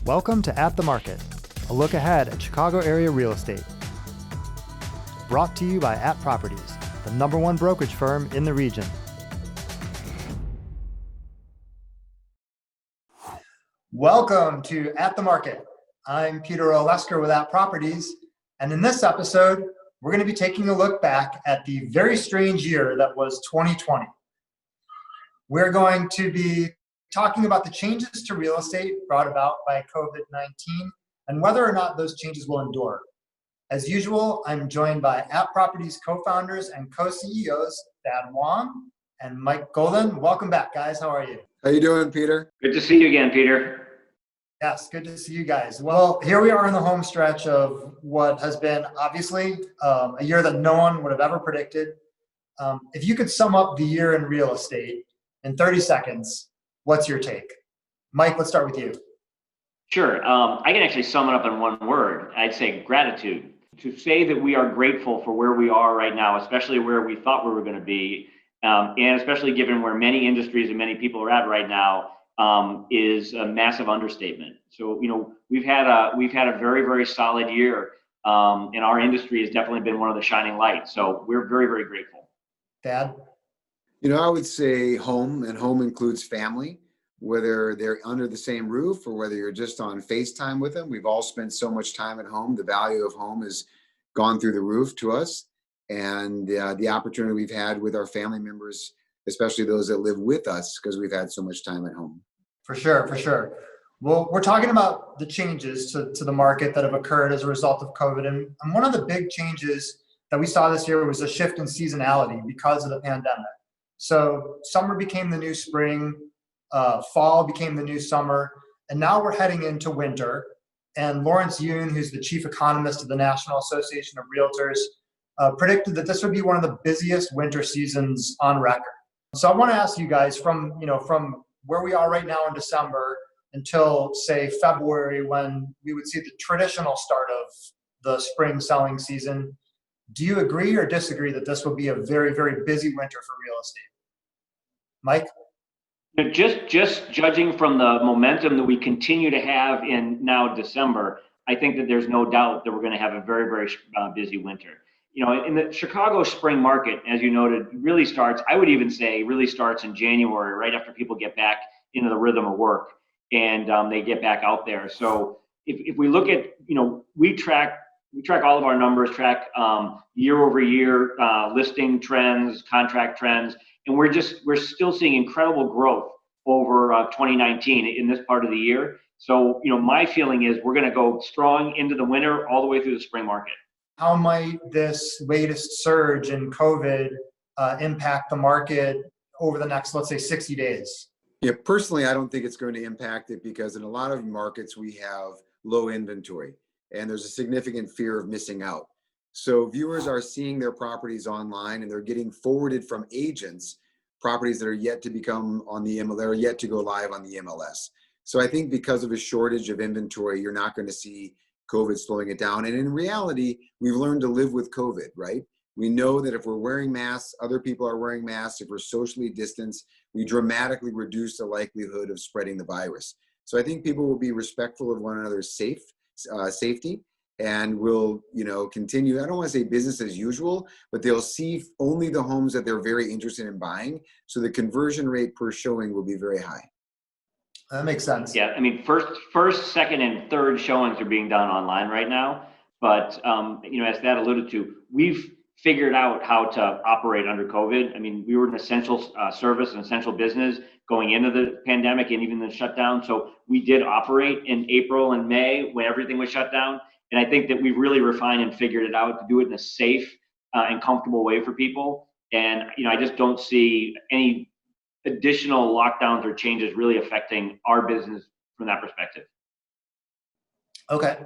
Welcome to At the Market, a look ahead at Chicago area real estate. Brought to you by At Properties, the #1 brokerage firm in the region. Welcome to At the Market. I'm Peter Olesker with At Properties, and in this episode, we're going to be taking a look back at the very strange year that was 2020. We're going to be talking about the changes to real estate brought about by COVID-19 and whether or not those changes will endure. As usual, I'm joined by At Properties co-founders and co-CEOs, Thad Wong and Mike Golden. Welcome back, guys. How are you? How you doing, Peter? Good to see you again, Peter. Yes, good to see you guys. Well, here we are in the home stretch of what has been obviously a year that no one would have ever predicted. If you could sum up the year in real estate in 30 seconds, what's your take? Mike, let's start with you. Sure. I can actually sum it up in one word. I'd say gratitude. To say that we are grateful for where we are right now, especially where we thought we were going to be, and especially given where many industries and many people are at right now, is a massive understatement. So, we've had a very, very solid year, and our industry has definitely been one of the shining lights. So we're very, very grateful. Dad? I would say home, and home includes family, whether they're under the same roof or whether you're just on FaceTime with them. We've all spent so much time at home. The value of home has gone through the roof to us, and the opportunity we've had with our family members, especially those that live with us, because we've had so much time at home. For sure. Well, we're talking about the changes to the market that have occurred as a result of COVID. And one of the big changes that we saw this year was a shift in seasonality because of the pandemic. So summer became the new spring, fall became the new summer, and now we're heading into winter. And Lawrence Yun, who's the chief economist of the National Association of Realtors, predicted that this would be one of the busiest winter seasons on record. So I want to ask you guys from where we are right now in December until, say, February, when we would see the traditional start of the spring selling season, do you agree or disagree that this will be a very, very busy winter for real estate? Mike? Just judging from the momentum that we continue to have in now December, I think that there's no doubt that we're going to have a very, very busy winter. In the Chicago spring market, as you noted, really starts, I would even say really starts in January, right after people get back into the rhythm of work and they get back out there. So if we look at, we track all of our numbers, track year over year listing trends, contract trends, and we're still seeing incredible growth over 2019 in this part of the year. So, my feeling is we're going to go strong into the winter all the way through the spring market. How might this latest surge in COVID impact the market over the next, let's say, 60 days? Yeah, personally, I don't think it's going to impact it because in a lot of markets we have low inventory and there's a significant fear of missing out. So viewers are seeing their properties online and they're getting forwarded from agents properties that are yet to become on the MLS, or yet to go live on the MLS. So I think because of a shortage of inventory, you're not going to see COVID slowing it down. And in reality, we've learned to live with COVID, right? We know that if we're wearing masks, other people are wearing masks. If we're socially distanced, we dramatically reduce the likelihood of spreading the virus. So I think people will be respectful of one another's safety and will, continue. I don't want to say business as usual, but they'll see only the homes that they're very interested in buying. So the conversion rate per showing will be very high. That makes sense. Yeah, first, second, and third showings are being done online right now. But as Thad alluded to, we've figured out how to operate under COVID. We were an essential service, an essential business going into the pandemic and even the shutdown. So we did operate in April and May when everything was shut down. And I think that we've really refined and figured it out to do it in a safe and comfortable way for people. And I just don't see any additional lockdowns or changes really affecting our business from that perspective. Okay.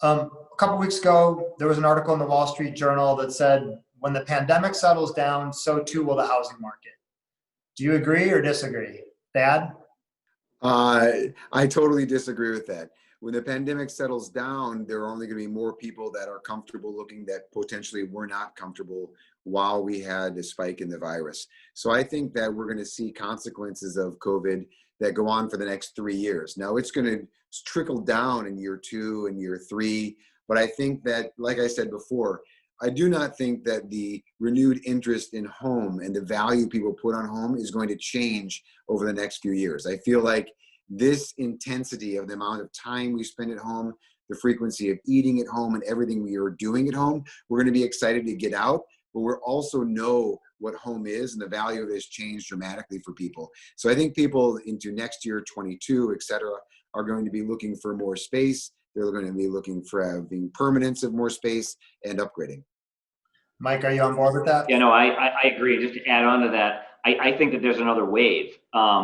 A couple weeks ago, there was an article in the Wall Street Journal that said, when the pandemic settles down, so too will the housing market. Do you agree or disagree? Thad? I totally disagree with that. When the pandemic settles down, there are only going to be more people that are comfortable looking that potentially were not comfortable while we had a spike in the virus. So I think that we're going to see consequences of COVID that go on for the next 3 years. Now it's going to trickle down in year 2 and year 3. But I think that, like I said before, I do not think that the renewed interest in home and the value people put on home is going to change over the next few years. I feel like this intensity of the amount of time we spend at home, the frequency of eating at home and everything we are doing at home, we're going to be excited to get out, but we also know what home is, and the value of it has changed dramatically for people. So I think people into next year, 22, et cetera, are going to be looking for more space. They're going to be looking for having permanence of more space and upgrading. Mike, are you on board with that? Yeah, no, I agree. Just to add on to that, I think that there's another wave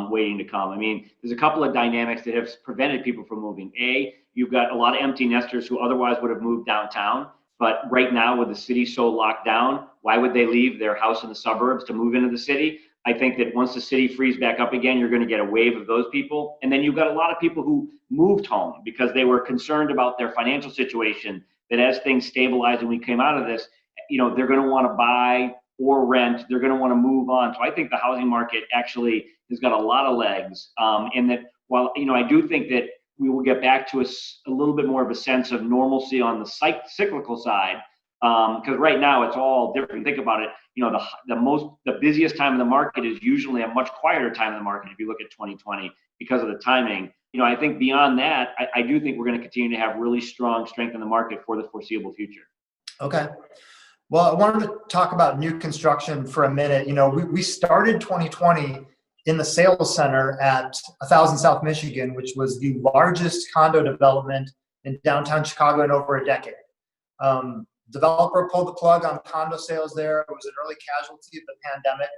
waiting to come. I mean, there's a couple of dynamics that have prevented people from moving. You've got a lot of empty nesters who otherwise would have moved downtown. But right now, with the city so locked down, why would they leave their house in the suburbs to move into the city? I think that once the city frees back up again, you're going to get a wave of those people. And then you've got a lot of people who moved home because they were concerned about their financial situation, that as things stabilize and we came out of this, they're going to want to buy or rent. They're going to want to move on. So I think the housing market actually has got a lot of legs. And that while, I do think that we will get back to a little bit more of a sense of normalcy on the cyclical side, because right now it's all different. Think about it. The busiest time in the market is usually a much quieter time in the market if you look at 2020 because of the timing. I think beyond that, I do think we're going to continue to have really strong strength in the market for the foreseeable future. Okay. Well, I wanted to talk about new construction for a minute. We started 2020 in the sales center at 1000 South Michigan, which was the largest condo development in downtown Chicago in over a decade. Developer pulled the plug on condo sales there. It was an early casualty of the pandemic,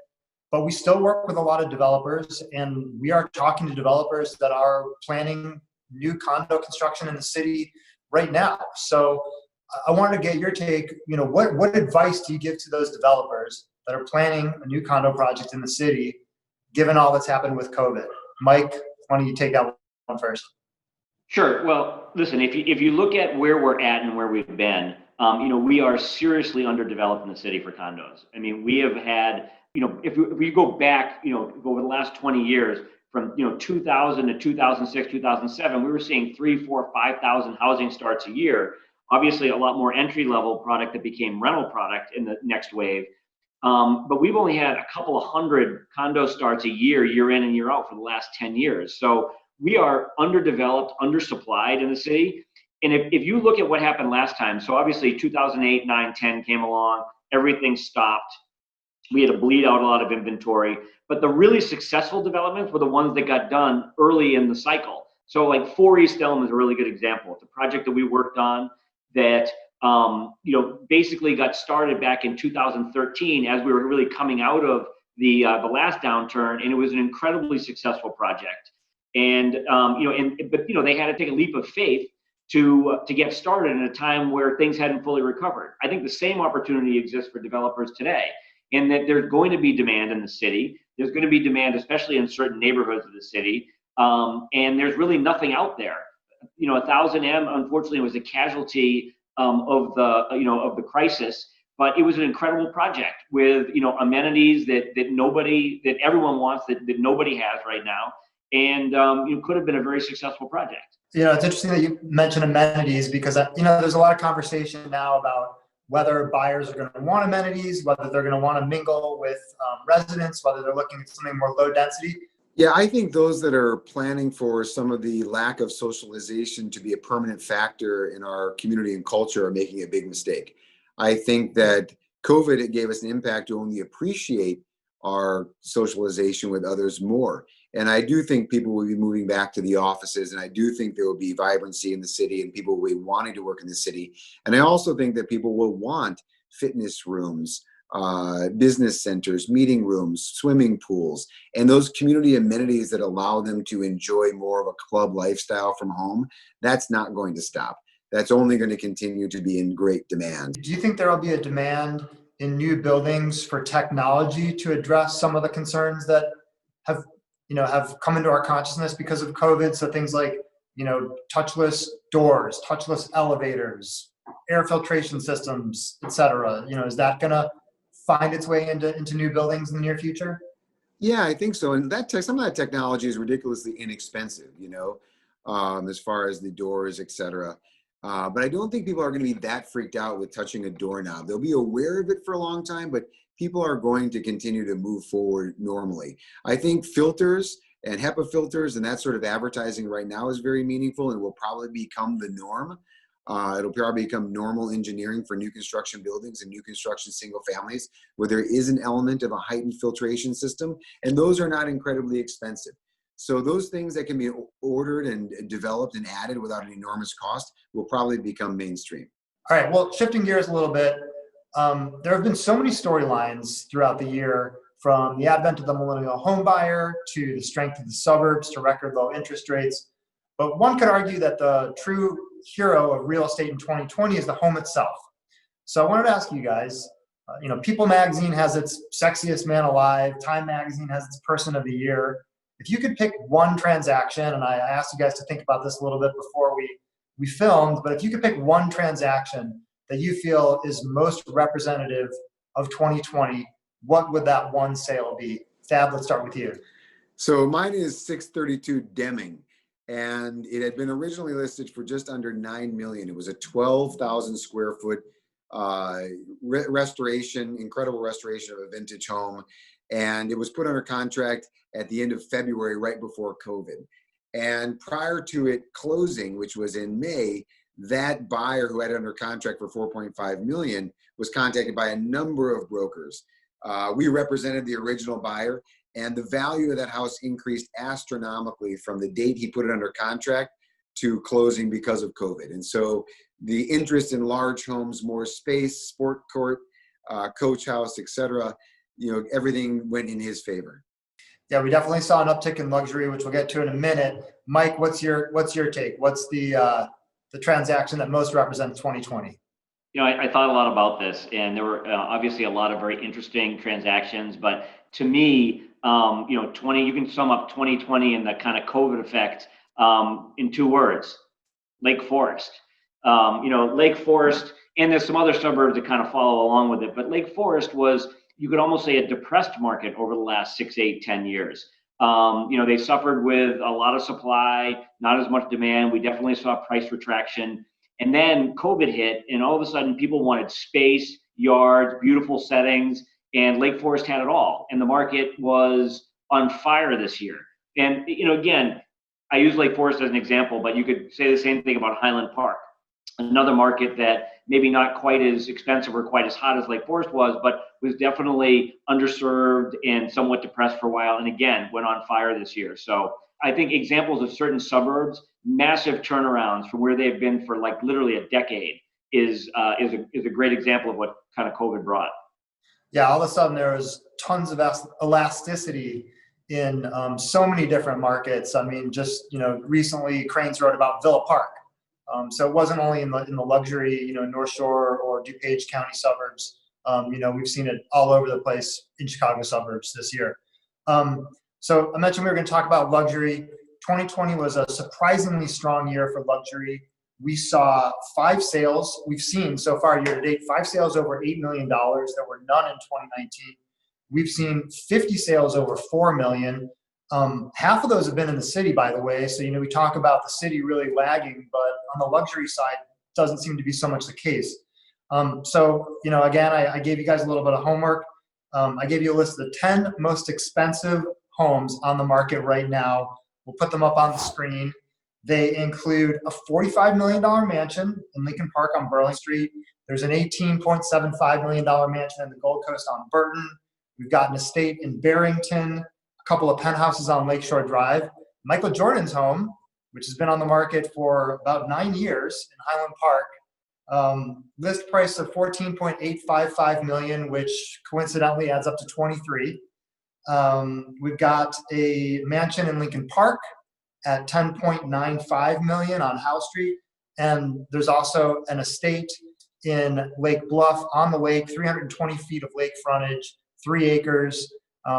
but we still work with a lot of developers, and we are talking to developers that are planning new condo construction in the city right now. So I wanted to get your take. What advice do you give to those developers that are planning a new condo project in the city, given all that's happened with COVID? Mike, why don't you take that one first? Sure. Well, listen, if you look at where we're at and where we've been, we are seriously underdeveloped in the city for condos. I mean, we have had, if we go back, over the last 20 years, from 2000 to 2006, 2007, we were seeing 3,000, 4,000, 5,000 housing starts a year. Obviously, a lot more entry-level product that became rental product in the next wave. But we've only had a couple of hundred condo starts a year in and year out for the last 10 years. So we are underdeveloped, undersupplied in the city. And if you look at what happened last time, so obviously 2008, 9, 10 came along, everything stopped. We had to bleed out a lot of inventory. But the really successful developments were the ones that got done early in the cycle. So like 4 East Elm is a really good example. It's a project that we worked on that basically got started back in 2013 as we were really coming out of the last downturn, and it was an incredibly successful project. And but they had to take a leap of faith to get started in a time where things hadn't fully recovered. I think the same opportunity exists for developers today, in that there's going to be demand in the city. There's going to be demand, especially in certain neighborhoods of the city, and there's really nothing out there. 1000 M, unfortunately, was a casualty of the crisis, but it was an incredible project with amenities that everyone wants that nobody has right now, and could have been a very successful project. It's interesting that you mentioned amenities, because there's a lot of conversation now about whether buyers are going to want amenities, whether they're going to want to mingle with residents, whether they're looking at something more low density. Yeah, I think those that are planning for some of the lack of socialization to be a permanent factor in our community and culture are making a big mistake. I think that COVID gave us an impact to only appreciate our socialization with others more. And I do think people will be moving back to the offices, and I do think there will be vibrancy in the city and people will be wanting to work in the city. And I also think that people will want fitness rooms, business centers, meeting rooms, swimming pools, and those community amenities that allow them to enjoy more of a club lifestyle from home. That's not going to stop. That's only going to continue to be in great demand. Do you think there will be a demand in new buildings for technology to address some of the concerns that have come into our consciousness because of COVID? So things like, touchless doors, touchless elevators, air filtration systems, et cetera. Is that going to find its way into new buildings in the near future? Yeah, I think so. And some of that technology is ridiculously inexpensive, as far as the doors, et cetera. But I don't think people are going to be that freaked out with touching a doorknob. They'll be aware of it for a long time, but people are going to continue to move forward normally. I think filters and HEPA filters and that sort of advertising right now is very meaningful and will probably become the norm. It'll probably become normal engineering for new construction buildings and new construction single families, where there is an element of a heightened filtration system, and those are not incredibly expensive. So those things that can be ordered and developed and added without an enormous cost will probably become mainstream. All right, well, shifting gears a little bit, there have been so many storylines throughout the year, from the advent of the millennial home buyer to the strength of the suburbs to record low interest rates. But one could argue that the true hero of real estate in 2020 is the home itself. So I wanted to ask you guys, People Magazine has its sexiest man alive. Time Magazine has its person of the year. If you could pick one transaction, and I asked you guys to think about this a little bit before we filmed, but if you could pick one transaction that you feel is most representative of 2020, what would that one sale be? Thad, let's start with you. So mine is 632 Deming, and it had been originally listed for just under $9 million. It was a 12,000 square foot restoration, incredible restoration of a vintage home. And it was put under contract at the end of February, right before COVID. And prior to it closing, which was in May, that buyer who had it under contract for $4.5 million was contacted by a number of brokers. We represented the original buyer, and the value of that house increased astronomically from the date he put it under contract to closing because of COVID. And so the interest in large homes, more space, sport court, coach house, et cetera, everything went in his favor. Yeah, we definitely saw an uptick in luxury, which we'll get to in a minute. Mike, what's your take? What's the transaction that most represents 2020? I thought a lot about this, and there were obviously a lot of very interesting transactions. But to me, you can sum up 2020 and the kind of COVID effect in two words: Lake Forest. Lake Forest, and there's some other suburbs that kind of follow along with it. But Lake Forest was, you could almost say, a depressed market over the last 6, 8, 10 years. They suffered with a lot of supply, not as much demand. We definitely saw price retraction. And then COVID hit, and all of a sudden people wanted space, yards, beautiful settings, and Lake Forest had it all. And the market was on fire this year. And, again, I use Lake Forest as an example, but you could say the same thing about Highland Park, another market that maybe not quite as expensive or quite as hot as Lake Forest was, but was definitely underserved and somewhat depressed for a while, and again, went on fire this year. So I think examples of certain suburbs, massive turnarounds from where they've been for like literally a decade is a great example of what kind of COVID brought. Yeah, all of a sudden there was tons of elasticity in so many different markets. I mean, just recently Cranes wrote about Villa Park. So it wasn't only in the luxury, North Shore or DuPage County suburbs. We've seen it all over the place in Chicago suburbs this year. So I mentioned we were going to talk about luxury. 2020 was a surprisingly strong year for luxury. We saw 5 sales. We've seen so far year to date 5 sales over $8 million. There were none in 2019. We've seen 50 sales over $4 million. Half of those have been in the city, by the way. So, we talk about the city really lagging, but on the luxury side, doesn't seem to be so much the case. Again, I gave you guys a little bit of homework. I gave you a list of the 10 most expensive homes on the market right now. We'll put them up on the screen. They include a $45 million mansion in Lincoln Park on Burling Street. There's an $18.75 million mansion in the Gold Coast on Burton. We've got an estate in Barrington, a couple of penthouses on Lakeshore Drive. Michael Jordan's home, which has been on the market for about 9 years in Highland Park, list price of $14.855 million, which coincidentally adds up to 23. We've got a mansion in Lincoln Park at $10.95 million on Howe Street, and there's also an estate in Lake Bluff on the lake, 320 feet of lake frontage, 3 acres,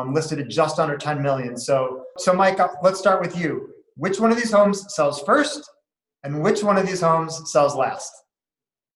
listed at just under $10 million. So Mike, let's start with you. Which one of these homes sells first, and which one of these homes sells last?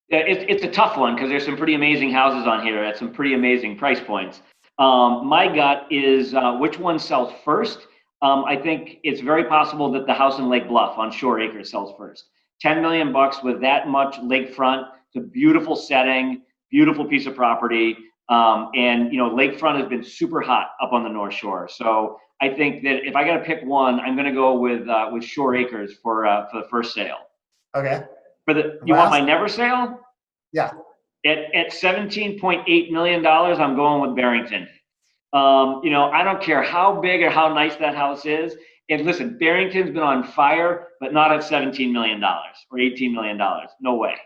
Yeah, it's a tough one because there's some pretty amazing houses on here at some pretty amazing price points. My gut is which one sells first. I think it's very possible that the house in Lake Bluff on Shore Acres sells first. $10 million with that much lakefront. It's a beautiful setting, beautiful piece of property. And lakefront has been super hot up on the North Shore. So I think that if I got to pick one, I'm going to go with Shore Acres for the first sale. Okay. You want my never sale? Yeah. At $17.8 million, I'm going with Barrington. I don't care how big or how nice that house is. And listen, Barrington's been on fire, but not at $17 million or $18 million. No way.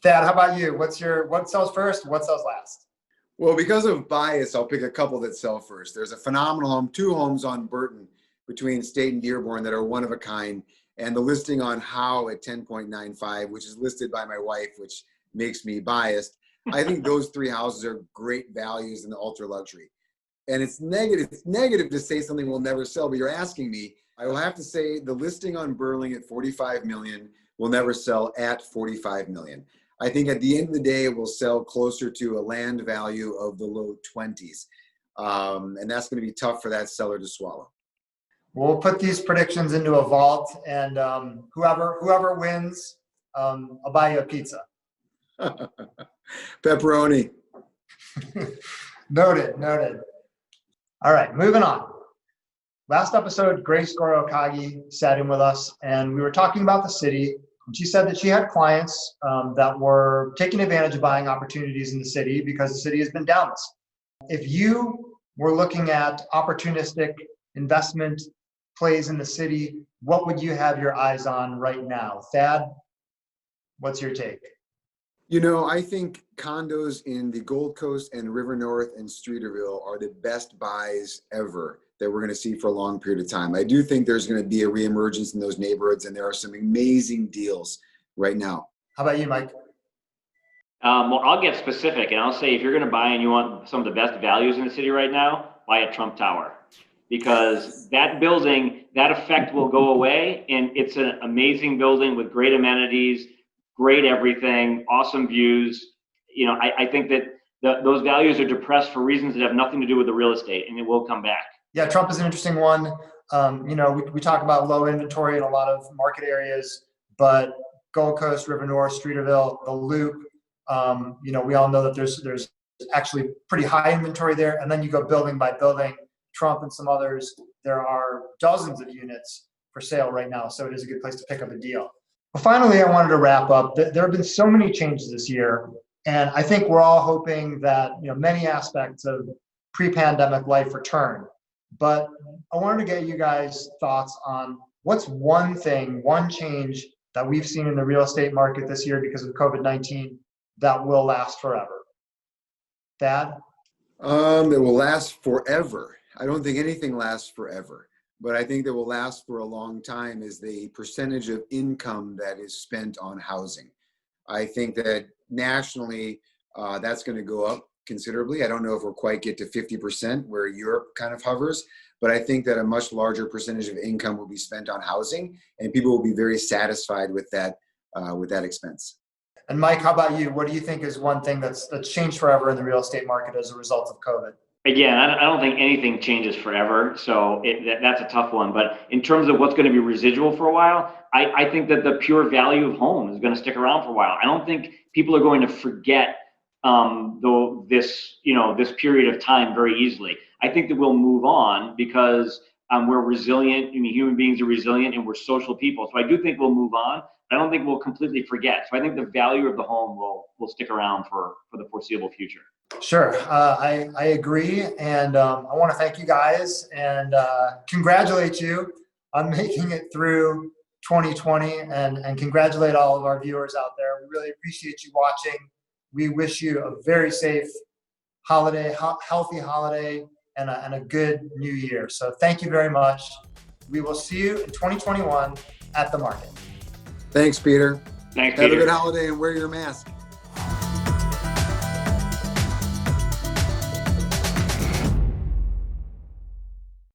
Thad, how about you? What sells first? What sells last? Well, because of bias, I'll pick a couple that sell first. There's a phenomenal home, 2 homes on Burton between State and Dearborn that are one of a kind. And the listing on How at 10.95, which is listed by my wife, which makes me biased. I think those 3 houses are great values in the ultra luxury. And it's negative to say something will never sell, but you're asking me. I will have to say the listing on Burling at 45 million will never sell at 45 million. I think at the end of the day, it will sell closer to a land value of the low 20s. And that's going to be tough for that seller to swallow. We'll put these predictions into a vault, and whoever wins, I'll buy you a pizza. Pepperoni. Noted. All right, moving on. Last episode, Grace Goro-Okagi sat in with us, and we were talking about the city. And she said that she had clients that were taking advantage of buying opportunities in the city because the city has been down. If you were looking at opportunistic investment plays in the city, what would you have your eyes on right now? Thad, what's your take? I think condos in the Gold Coast and River North and Streeterville are the best buys ever that we're going to see for a long period of time. I do think there's going to be a reemergence in those neighborhoods, and there are some amazing deals right now. How about you, Mike? Well, I'll get specific, and I'll say if you're going to buy and you want some of the best values in the city right now, buy a Trump Tower. Because that building, that effect will go away, and it's an amazing building with great amenities, great everything, awesome views. I think that those values are depressed for reasons that have nothing to do with the real estate, and it will come back. Yeah, Trump is an interesting one. We talk about low inventory in a lot of market areas, but Gold Coast, River North, Streeterville, the Loop, we all know that there's actually pretty high inventory there. And then you go building by building, Trump and some others, there are dozens of units for sale right now. So it is a good place to pick up a deal. But finally, I wanted to wrap up. There have been so many changes this year, and I think we're all hoping that many aspects of pre-pandemic life return. But I wanted to get you guys' thoughts on what's one change that we've seen in the real estate market this year because of COVID-19 that will last forever. Thad? It will last forever. I don't think anything lasts forever, but I think that will last for a long time is the percentage of income that is spent on housing. I think that nationally, that's going to go up considerably. I don't know if we'll quite get to 50% where Europe kind of hovers, but I think that a much larger percentage of income will be spent on housing, and people will be very satisfied with that expense. And Mike, how about you? What do you think is one thing that's changed forever in the real estate market as a result of COVID? Again, I don't think anything changes forever, so that's a tough one. But in terms of what's going to be residual for a while, I think that the pure value of home is going to stick around for a while. I don't think people are going to forget this period of time very easily. I think that we'll move on because we're resilient. Human beings are resilient, and we're social people. So I do think we'll move on. I don't think we'll completely forget. So I think the value of the home will stick around for the foreseeable future. Sure. I agree. And I want to thank you guys and congratulate you on making it through 2020 and congratulate all of our viewers out there. We really appreciate you watching. We wish you a very safe holiday, healthy holiday, and a good new year. So thank you very much. We will see you in 2021 at the market. Thanks, Peter. Thanks, Have Peter. a good holiday and wear your mask.